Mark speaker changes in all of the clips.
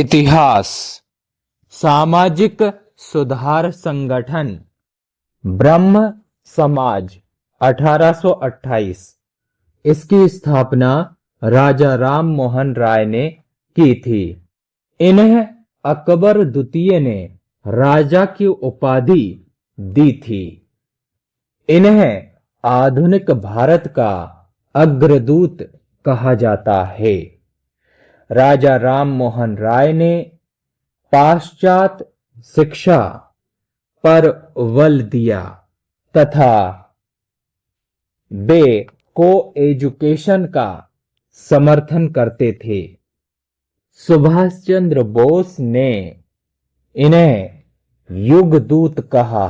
Speaker 1: इतिहास। सामाजिक सुधार संगठन ब्रह्म समाज 1828। इसकी स्थापना राजा राम मोहन राय ने की थी। इन्हें अकबर द्वितीय ने राजा की उपाधि दी थी। इन्हें आधुनिक भारत का अग्रदूत कहा जाता है। राजा राम मोहन राय ने पाश्चात्य शिक्षा पर बल दिया तथा वे को एजुकेशन का समर्थन करते थे। सुभाष चंद्र बोस ने इन्हें युगदूत कहा।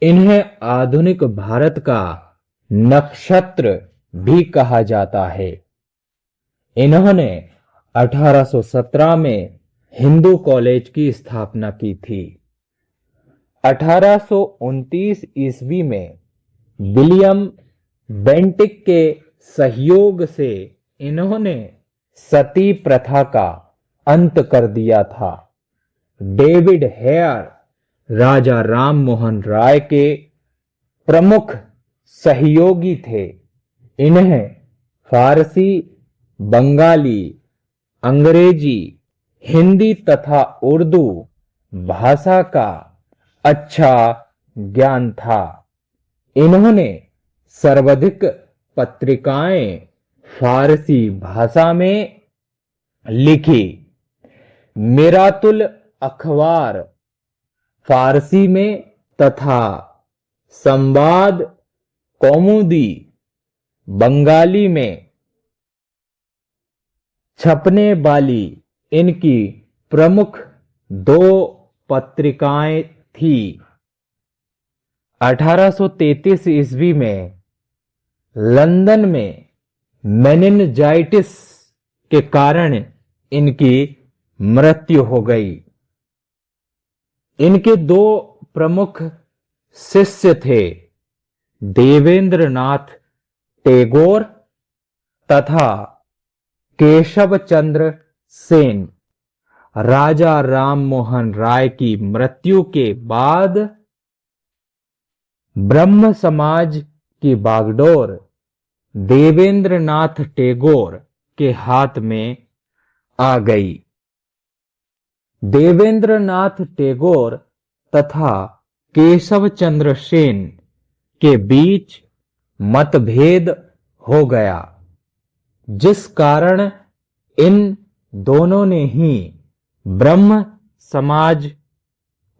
Speaker 1: इन्हें आधुनिक भारत का नक्षत्र भी कहा जाता है। इन्होंने 1817 में हिंदू कॉलेज की स्थापना की थी। 1829 ईस्वी में विलियम बेंटिक के सहयोग से इन्होंने सती प्रथा का अंत कर दिया था। डेविड हेयर राजा राम मोहन राय के प्रमुख सहयोगी थे। इन्हें फारसी, बंगाली, अंग्रेजी, हिंदी तथा उर्दू भाषा का अच्छा ज्ञान था। इन्होंने सर्वाधिक पत्रिकाएं फारसी भाषा में लिखी। मिरातुल अखबार फारसी में तथा संवाद कौमुदी बंगाली में छपने वाली इनकी प्रमुख दो पत्रिकाएं थी। 1833 ईस्वी में लंदन में मेनिनजाइटिस के कारण इनकी मृत्यु हो गई। इनके दो प्रमुख शिष्य थे, देवेंद्र नाथ टैगोर तथा केशव चंद्र सेन। राजा राम मोहन राय की मृत्यु के बाद ब्रह्म समाज की बागडोर देवेंद्र नाथ टैगोर के हाथ में आ गई। देवेंद्र नाथ टैगोर तथा केशव चंद्र सेन के बीच मतभेद हो गया, जिस कारण इन दोनों ने ही ब्रह्म समाज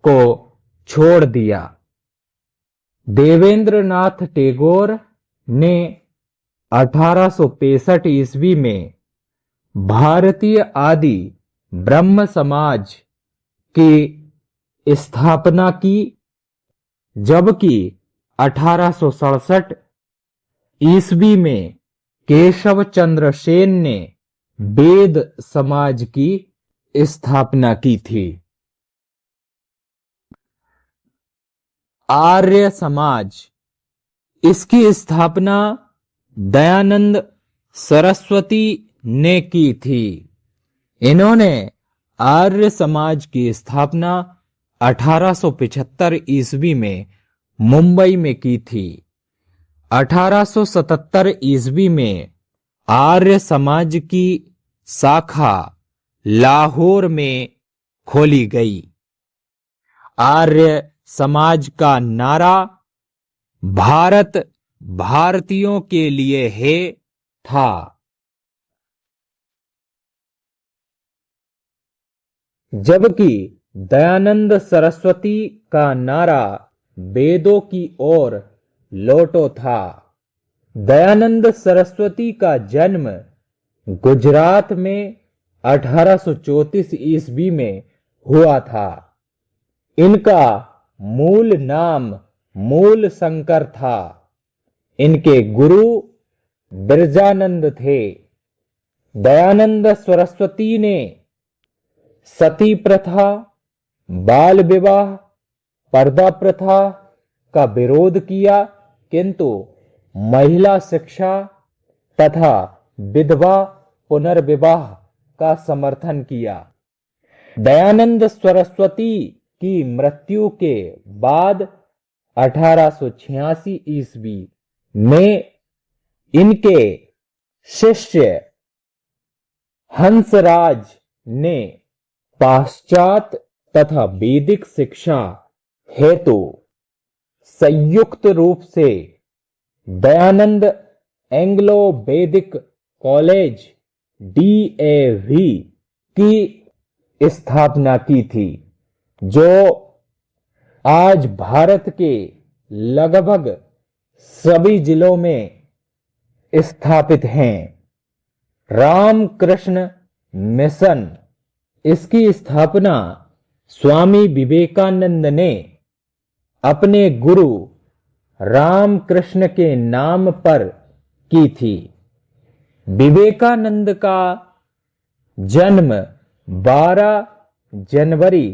Speaker 1: को छोड़ दिया। देवेंद्र नाथ टैगोर ने 1865 ईस्वी में भारतीय आदि ब्रह्म समाज की स्थापना की, जबकि 1867 ईस्वी में केशव चंद्र सेन ने वेद समाज की स्थापना की थी। आर्य समाज, इसकी स्थापना दयानंद सरस्वती ने की थी। इन्होंने आर्य समाज की स्थापना 1875 ईस्वी में मुंबई में की थी। 1877 ईस्वी में आर्य समाज की शाखा लाहौर में खोली गई। आर्य समाज का नारा भारत भारतीयों के लिए है था। जबकि दयानंद सरस्वती का नारा वेदों की ओर लौटो था। दयानंद सरस्वती का जन्म गुजरात में 1834 ईस्वी में हुआ था। इनका मूल नाम मूल शंकर था। इनके गुरु बिरजानंद थे। दयानंद सरस्वती ने सती प्रथा, बाल विवाह, पर्दा प्रथा का विरोध किया, किंतु महिला शिक्षा तथा विधवा पुनर्विवाह का समर्थन किया। दयानंद सरस्वती की मृत्यु के बाद 1886 ईस्वी में इनके शिष्य हंसराज ने पाश्चात्य तथा वैदिक शिक्षा हेतु संयुक्त रूप से दयानंद एंग्लो वैदिक कॉलेज DAV की स्थापना की थी, जो आज भारत के लगभग सभी जिलों में स्थापित हैं। रामकृष्ण मिशन, इसकी स्थापना स्वामी विवेकानंद ने अपने गुरु रामकृष्ण के नाम पर की थी। विवेकानंद का जन्म 12 जनवरी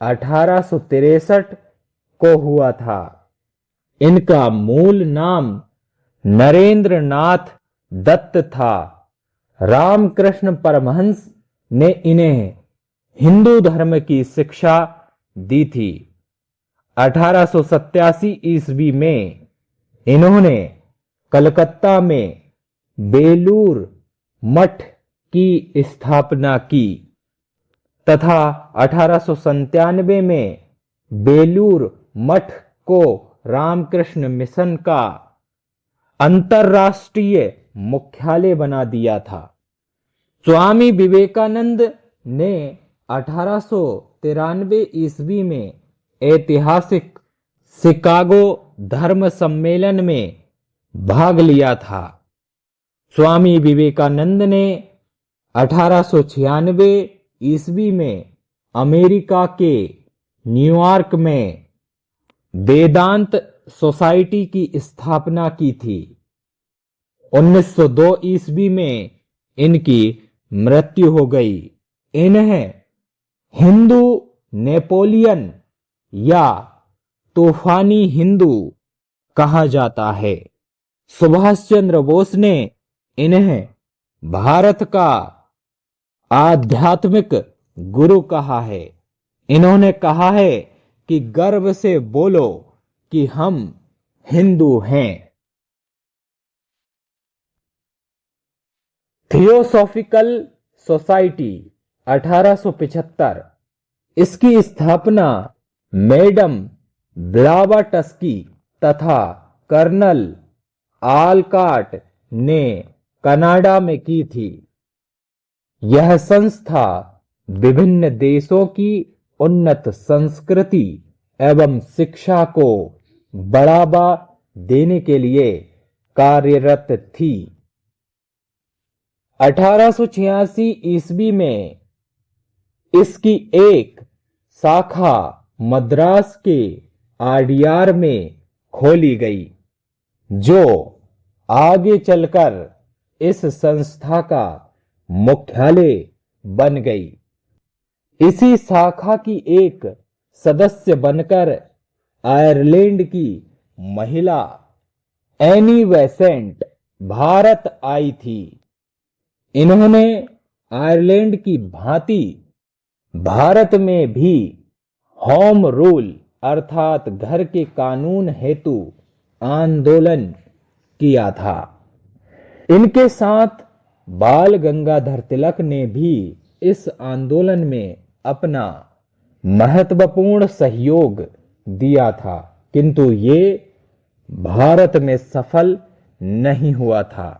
Speaker 1: 1863 को हुआ था। इनका मूल नाम नरेंद्र नाथ दत्त था। रामकृष्ण परमहंस ने इन्हें हिंदू धर्म की शिक्षा दी थी। 1887 ईस्वी में इन्होंने कलकत्ता में बेलूर मठ की स्थापना की तथा 1897 में बेलूर मठ को रामकृष्ण मिशन का अंतर्राष्ट्रीय मुख्यालय बना दिया था। स्वामी विवेकानंद ने 1893 ईस्वी में ऐतिहासिक शिकागो धर्म सम्मेलन में भाग लिया था। स्वामी विवेकानंद ने 1896 ईस्वी में अमेरिका के न्यूयॉर्क में वेदांत सोसाइटी की स्थापना की थी। 1902 ईस्वी में इनकी मृत्यु हो गई। इन्हें हिंदू नेपोलियन या तूफानी हिंदू कहा जाता है। सुभाष चंद्र बोस ने इन्हें भारत का आध्यात्मिक गुरु कहा है। इन्होंने कहा है कि गर्व से बोलो कि हम हिंदू हैं। थियोसॉफिकल सोसाइटी 1875, इसकी स्थापना मैडम ब्लावाटस्की तथा कर्नल आलकाट ने कनाडा में की थी। यह संस्था विभिन्न देशों की उन्नत संस्कृति एवं शिक्षा को बढ़ावा देने के लिए कार्यरत थी। 1886 ईस्वी में इसकी एक शाखा मद्रास के आडियार में खोली गई, जो आगे चलकर इस संस्था का मुख्यालय बन गई। इसी शाखा की एक सदस्य बनकर आयरलैंड की महिला एनी बेसेंट भारत आई थी। इन्होंने आयरलैंड की भांति भारत में भी होम रूल अर्थात घर के कानून हेतु आंदोलन किया था। इनके साथ बाल गंगाधर तिलक ने भी इस आंदोलन में अपना महत्वपूर्ण सहयोग दिया था, किंतु ये भारत में सफल नहीं हुआ था।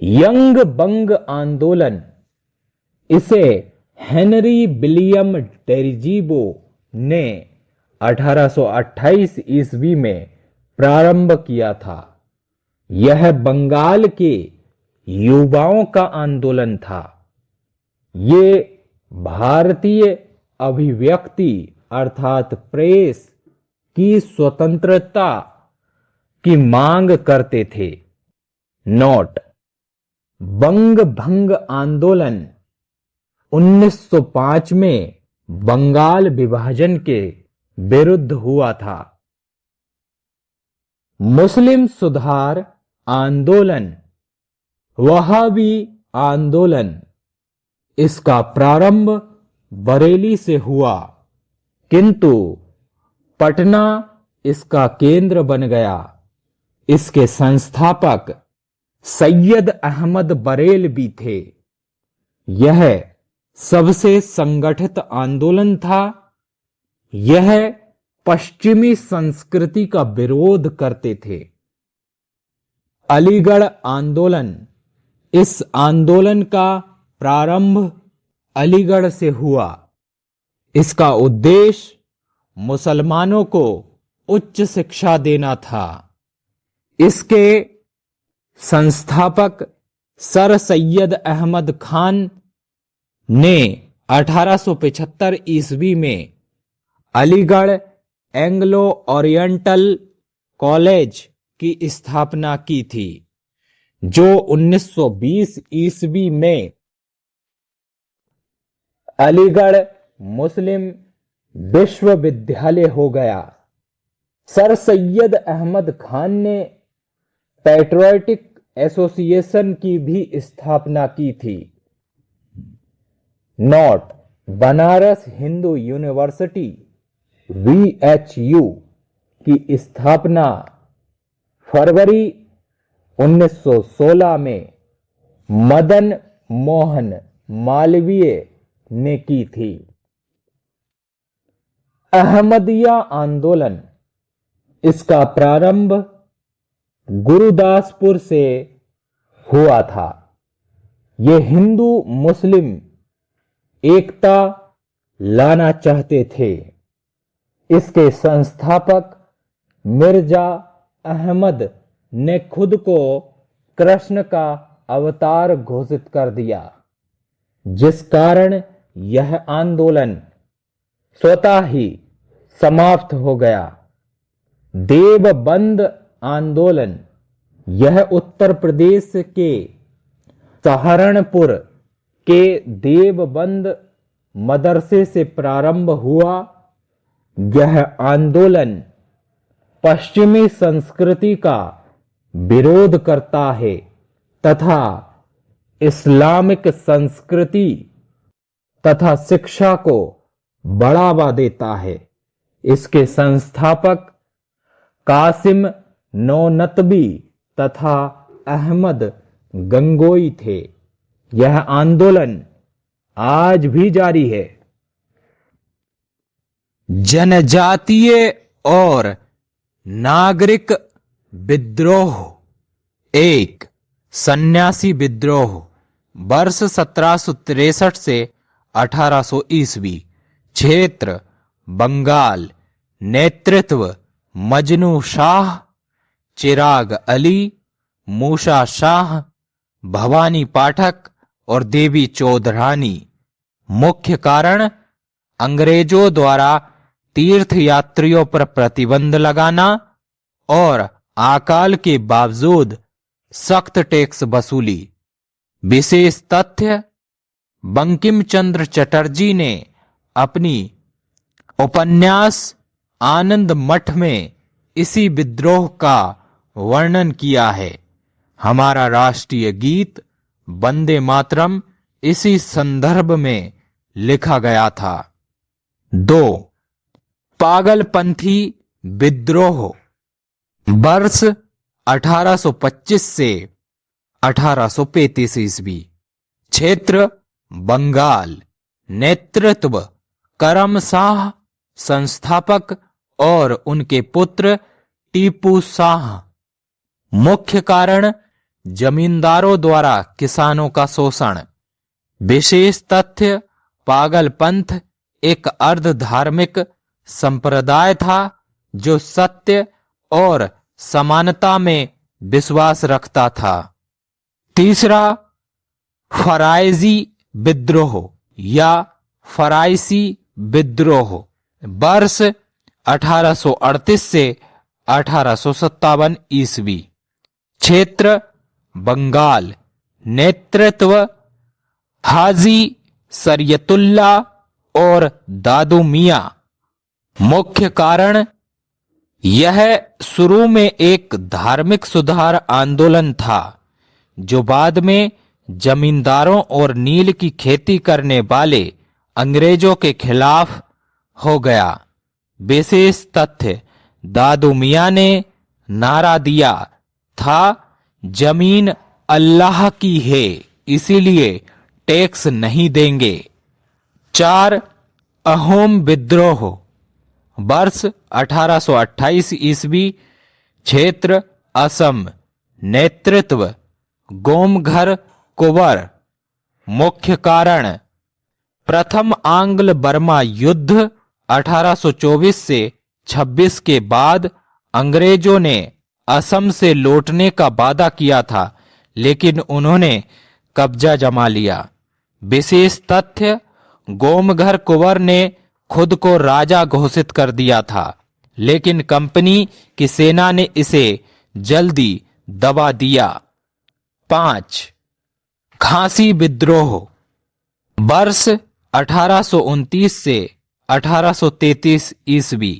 Speaker 1: यंग बंग आंदोलन, इसे हेनरी विलियम डेरिजीबो ने 1828 ईस्वी में प्रारंभ किया था। यह बंगाल के युवाओं का आंदोलन था। ये भारतीय अभिव्यक्ति अर्थात प्रेस की स्वतंत्रता की मांग करते थे। नोट: बंग भंग आंदोलन 1905 में बंगाल विभाजन के विरुद्ध हुआ था। मुस्लिम सुधार आंदोलन, वहाबी आंदोलन, इसका प्रारंभ बरेली से हुआ, किंतु पटना इसका केंद्र बन गया। इसके संस्थापक सैयद अहमद बरेलवी थे। यह सबसे संगठित आंदोलन था। यह पश्चिमी संस्कृति का विरोध करते थे। अलीगढ़ आंदोलन, इस आंदोलन का प्रारंभ अलीगढ़ से हुआ। इसका उद्देश्य मुसलमानों को उच्च शिक्षा देना था। इसके संस्थापक सर सैयद अहमद खान ने 1875 ईस्वी में अलीगढ़ एंग्लो ओरिएंटल कॉलेज की स्थापना की थी, जो 1920 ईस्वी में अलीगढ़ मुस्लिम विश्वविद्यालय हो गया। सर सैयद अहमद खान ने पैट्रियोटिक एसोसिएशन की भी स्थापना की थी। Note: Banaras Hindu university VHU की स्थापना फरवरी 1916 में मदन मोहन मालवीय ने की थी। अहमदिया आंदोलन, इसका प्रारंभ गुरुदासपुर से हुआ था। ये हिंदू मुस्लिम एकता लाना चाहते थे। इसके संस्थापक मिर्जा अहमद ने खुद को कृष्ण का अवतार घोषित कर दिया, जिस कारण यह आंदोलन स्वतः ही समाप्त हो गया। देवबंद आंदोलन, यह उत्तर प्रदेश के सहारनपुर के देवबंद मदरसे से प्रारंभ हुआ। यह आंदोलन पश्चिमी संस्कृति का विरोध करता है तथा इस्लामिक संस्कृति तथा शिक्षा को बढ़ावा देता है। इसके संस्थापक कासिम नौनतबी तथा अहमद गंगोई थे। यह आंदोलन आज भी जारी है। जनजातीय और नागरिक विद्रोह, एक सन्यासी विद्रोह, वर्ष 1763 से 1800 ईस्वी, क्षेत्र बंगाल, नेतृत्व मजनू शाह, चिराग अली, मूसा शाह, भवानी पाठक और देवी चौधरानी। मुख्य कारण अंग्रेजों द्वारा तीर्थ यात्रियों पर प्रतिबंध लगाना और अकाल के बावजूद सख्त टैक्स वसूली। विशेष तथ्य: बंकिम चंद्र चटर्जी ने अपनी उपन्यास आनंद मठ में इसी विद्रोह का वर्णन किया है। हमारा राष्ट्रीय गीत वंदे मातरम इसी संदर्भ में लिखा गया था। 2. पागलपंथी विद्रोह, वर्ष 1825 से 1835 ईस्वी, क्षेत्र बंगाल, नेतृत्व करम शाह, संस्थापक और उनके पुत्र टीपू शाह। मुख्य कारण जमींदारों द्वारा किसानों का शोषण। विशेष तथ्य: पागलपंथ एक अर्ध धार्मिक संप्रदाय था जो सत्य और समानता में विश्वास रखता था। 3. फराइजी विद्रोह या फराइसी विद्रोह, वर्ष 1838 से 1857 ईस्वी, क्षेत्र बंगाल, नेतृत्व हाजी शरीयतुल्लाह और दादू मियां। मुख्य कारण: यह शुरू में एक धार्मिक सुधार आंदोलन था जो बाद में जमींदारों और नील की खेती करने वाले अंग्रेजों के खिलाफ हो गया। विशेष तथ्य, दादू मियां ने नारा दिया था, जमीन अल्लाह की है, इसीलिए टैक्स नहीं देंगे। 4. अहोम विद्रोह, वर्ष 1828 ईस्वी, क्षेत्र असम, नेतृत्व गोमघर कुंवर। मुख्य कारण, प्रथम आंग्ल बर्मा युद्ध 1824 से 26 के बाद अंग्रेजों ने असम से लौटने का वादा किया था, लेकिन उन्होंने कब्जा जमा लिया। विशेष तथ्य, गोमघर कुंवर ने खुद को राजा घोषित कर दिया था, लेकिन कंपनी की सेना ने इसे जल्दी दबा दिया। 5. खांसी विद्रोह, वर्ष 1829 से 1833 ईस्वी,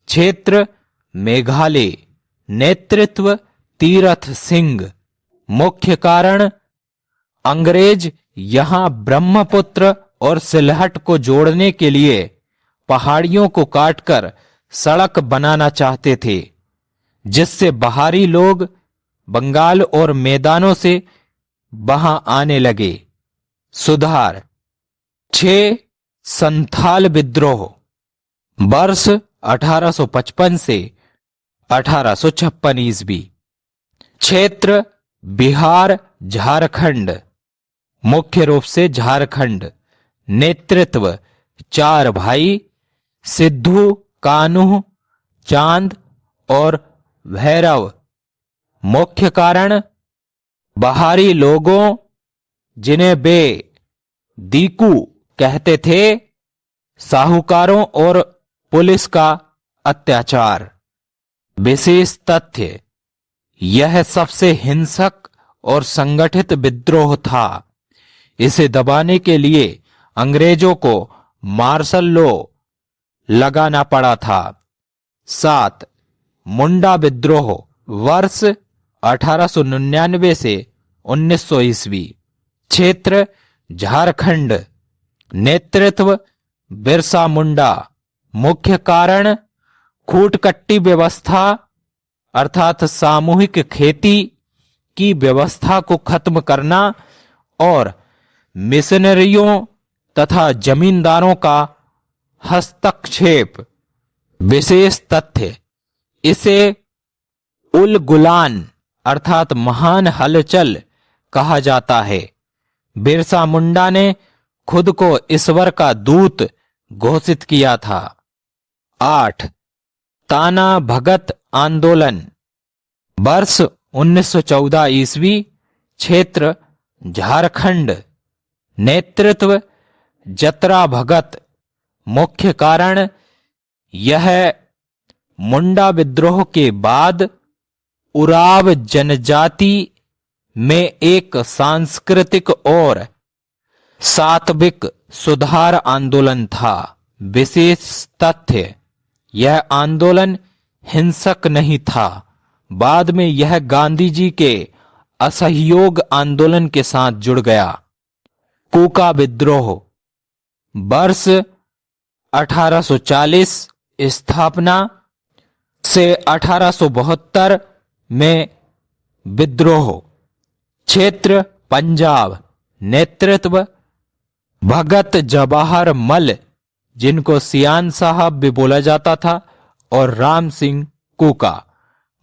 Speaker 1: क्षेत्र मेघालय, नेतृत्व तीरथ सिंह। मुख्य कारण, अंग्रेज यहां ब्रह्मपुत्र और सिलहट को जोड़ने के लिए पहाड़ियों को काटकर सड़क बनाना चाहते थे, जिससे बाहरी लोग बंगाल और मैदानों से वहां आने लगे। सुधार। 6. संथाल विद्रोह, वर्ष 1855 से 1856 ईस्वी, क्षेत्र बिहार झारखंड, मुख्य रूप से झारखंड। नेतृत्व 4 भाई, सिद्धू, कान्हू, चांद और भैरव। मुख्य कारण, बाहरी लोगों, जिन्हें वे दीकू कहते थे, साहूकारों और पुलिस का अत्याचार। विशेष तथ्य, यह सबसे हिंसक और संगठित विद्रोह था। इसे दबाने के लिए अंग्रेजों को मार्शल लॉ लगाना पड़ा था। 7. मुंडा विद्रोह, वर्ष 1899 से 1900 ईस्वी, क्षेत्र झारखंड, नेतृत्व बिरसा मुंडा। मुख्य कारण, खूटकट्टी व्यवस्था अर्थात सामूहिक खेती की व्यवस्था को खत्म करना और मिशनरियों तथा जमींदारों का हस्तक्षेप। विशेष तथ्य, इसे उल गुलान अर्थात महान हलचल कहा जाता है। बिरसा मुंडा ने खुद को ईश्वर का दूत घोषित किया था। 8. ताना भगत आंदोलन, वर्ष 1914 ईस्वी, क्षेत्र झारखंड, नेतृत्व जतरा भगत। मुख्य कारण, यह मुंडा विद्रोह के बाद उराव जनजाति में एक सांस्कृतिक और सात्विक सुधार आंदोलन था। विशेष तथ्य, यह आंदोलन हिंसक नहीं था। बाद में यह गांधी जी के असहयोग आंदोलन के साथ जुड़ गया। कूका विद्रोह, वर्ष 1840, स्थापना से 1872 में विद्रोह, क्षेत्र पंजाब, नेतृत्व भगत जवाहर मल, जिनको सियान साहब भी बोला जाता था, और राम सिंह कूका।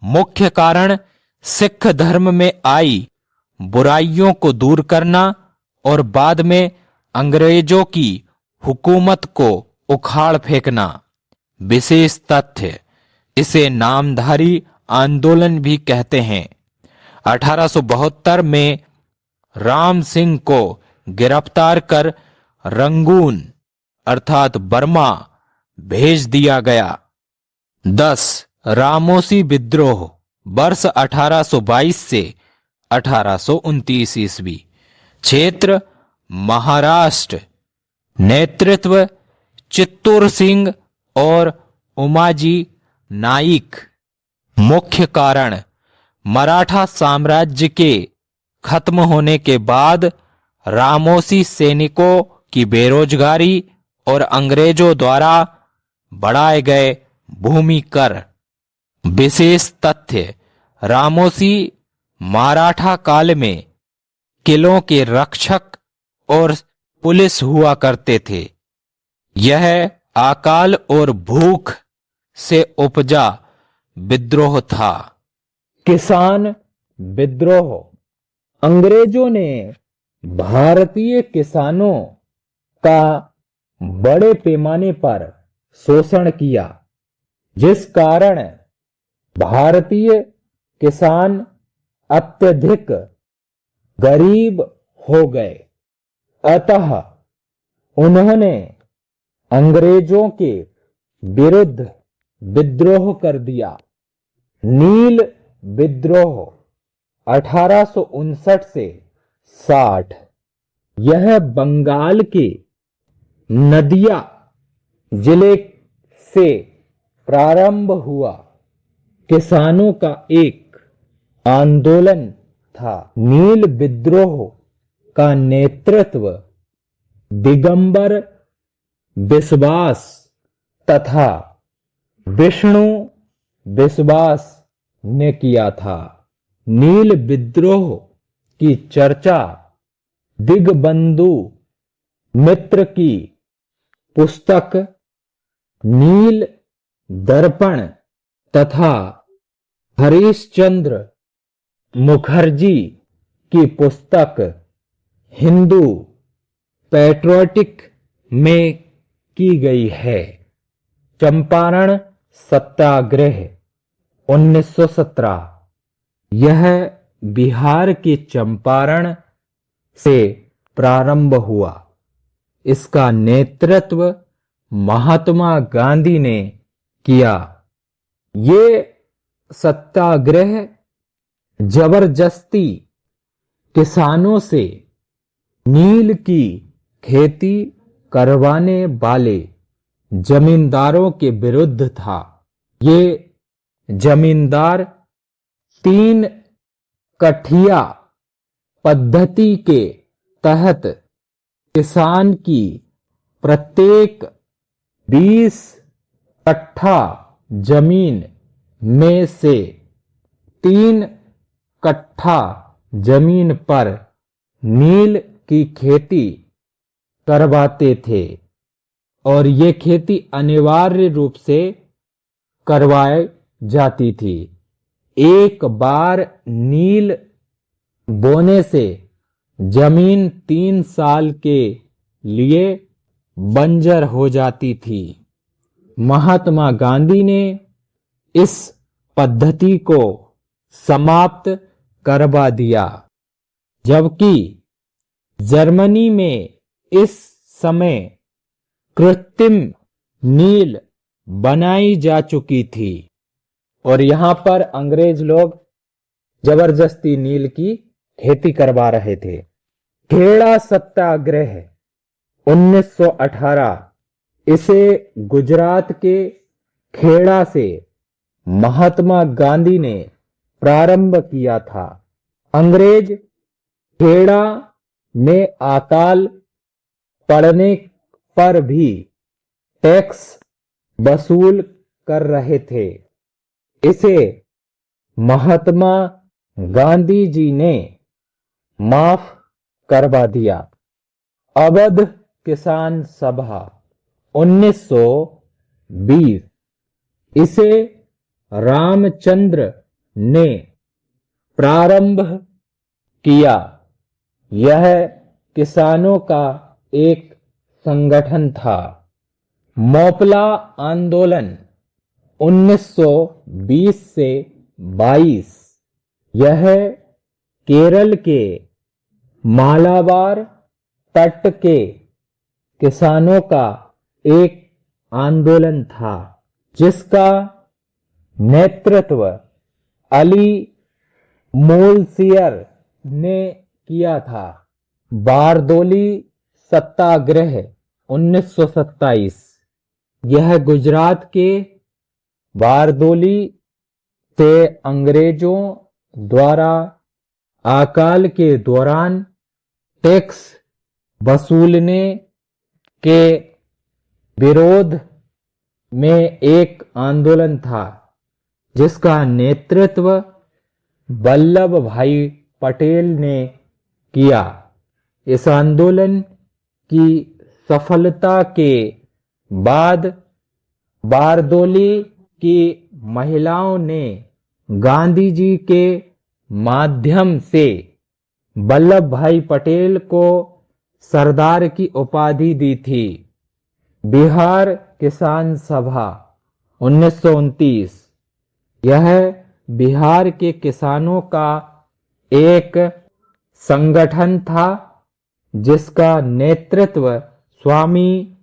Speaker 1: मुख्य कारण, सिख धर्म में आई बुराइयों को दूर करना और बाद में अंग्रेजों की हुकूमत को उखाड़ फेंकना। विशेष तथ्य, इसे नामधारी आंदोलन भी कहते हैं। 1872 में राम सिंह को गिरफ्तार कर रंगून अर्थात बर्मा भेज दिया गया। 10. रामोसी विद्रोह, वर्ष 1822 से 1829 ईस्वी, क्षेत्र महाराष्ट्र, नेतृत्व चित्तूर सिंह और उमाजी नाइक। मुख्य कारण, मराठा साम्राज्य के खत्म होने के बाद रामोसी सैनिकों की बेरोजगारी और अंग्रेजों द्वारा बढ़ाए गए भूमि कर। विशेष तथ्य: रामोसी मराठा काल में किलों के रक्षक और पुलिस हुआ करते थे। यह अकाल और भूख से उपजा विद्रोह था। किसान विद्रोह: अंग्रेजों ने भारतीय किसानों का बड़े पैमाने पर शोषण किया, जिस कारण भारतीय किसान अत्यधिक गरीब हो गए। अतः उन्होंने अंग्रेजों के विरुद्ध विद्रोह कर दिया। नील विद्रोह 1859 से 60। यह बंगाल के नदिया जिले से प्रारंभ हुआ किसानों का एक आंदोलन था। नील विद्रोह का नेतृत्व दिगंबर विश्वास तथा विष्णु विश्वास ने किया था। नील विद्रोह की चर्चा दिगबंधु मित्र की पुस्तक नील दर्पण तथा हरीशचंद्र मुखर्जी की पुस्तक हिंदू पैट्रियोटिक में की गई है। चंपारण सत्याग्रह 1917। यह बिहार के चंपारण से प्रारंभ हुआ। इसका नेतृत्व महात्मा गांधी ने किया। ये सत्याग्रह जबरदस्ती किसानों से नील की खेती करवाने वाले जमींदारों के विरुद्ध था। ये जमींदार 3 कठिया पद्धति के तहत किसान की प्रत्येक 20 कट्ठा जमीन में से 3 कट्ठा जमीन पर नील की खेती करवाते थे और ये खेती अनिवार्य रूप से करवाई जाती थी। एक बार नील बोने से जमीन 3 साल के लिए बंजर हो जाती थी। महात्मा गांधी ने इस पद्धति को समाप्त करवा दिया, जबकि जर्मनी में इस समय कृत्रिम नील बनाई जा चुकी थी और यहां पर अंग्रेज लोग जबरदस्ती नील की खेती करवा रहे थे। खेड़ा सत्याग्रह 1918। इसे गुजरात के खेड़ा से महात्मा गांधी ने प्रारंभ किया था। अंग्रेज खेड़ा में अकाल पड़ने पर भी टैक्स वसूल कर रहे थे। इसे महात्मा गांधी जी ने माफ करवा दिया। अवध किसान सभा 1920। इसे रामचंद्र ने प्रारंभ किया। यह किसानों का एक संगठन था। मोपला आंदोलन 1920 से 22। यह केरल के मालाबार तट के किसानों का एक आंदोलन था, जिसका नेतृत्व अली मोलसियर ने किया था। बारदोली सत्याग्रह 1927। यह गुजरात के बारदोली से अंग्रेजों द्वारा अकाल के दौरान टैक्स वसूलने के विरोध में एक आंदोलन था जिसका नेतृत्व वल्लभ भाई पटेल ने किया। इस आंदोलन की सफलता के बाद बारदोली की महिलाओं ने गांधी जी के माध्यम से वल्लभ भाई पटेल को सरदार की उपाधि दी थी। बिहार किसान सभा 1929 यह बिहार के किसानों का एक संगठन था जिसका नेतृत्व स्वामी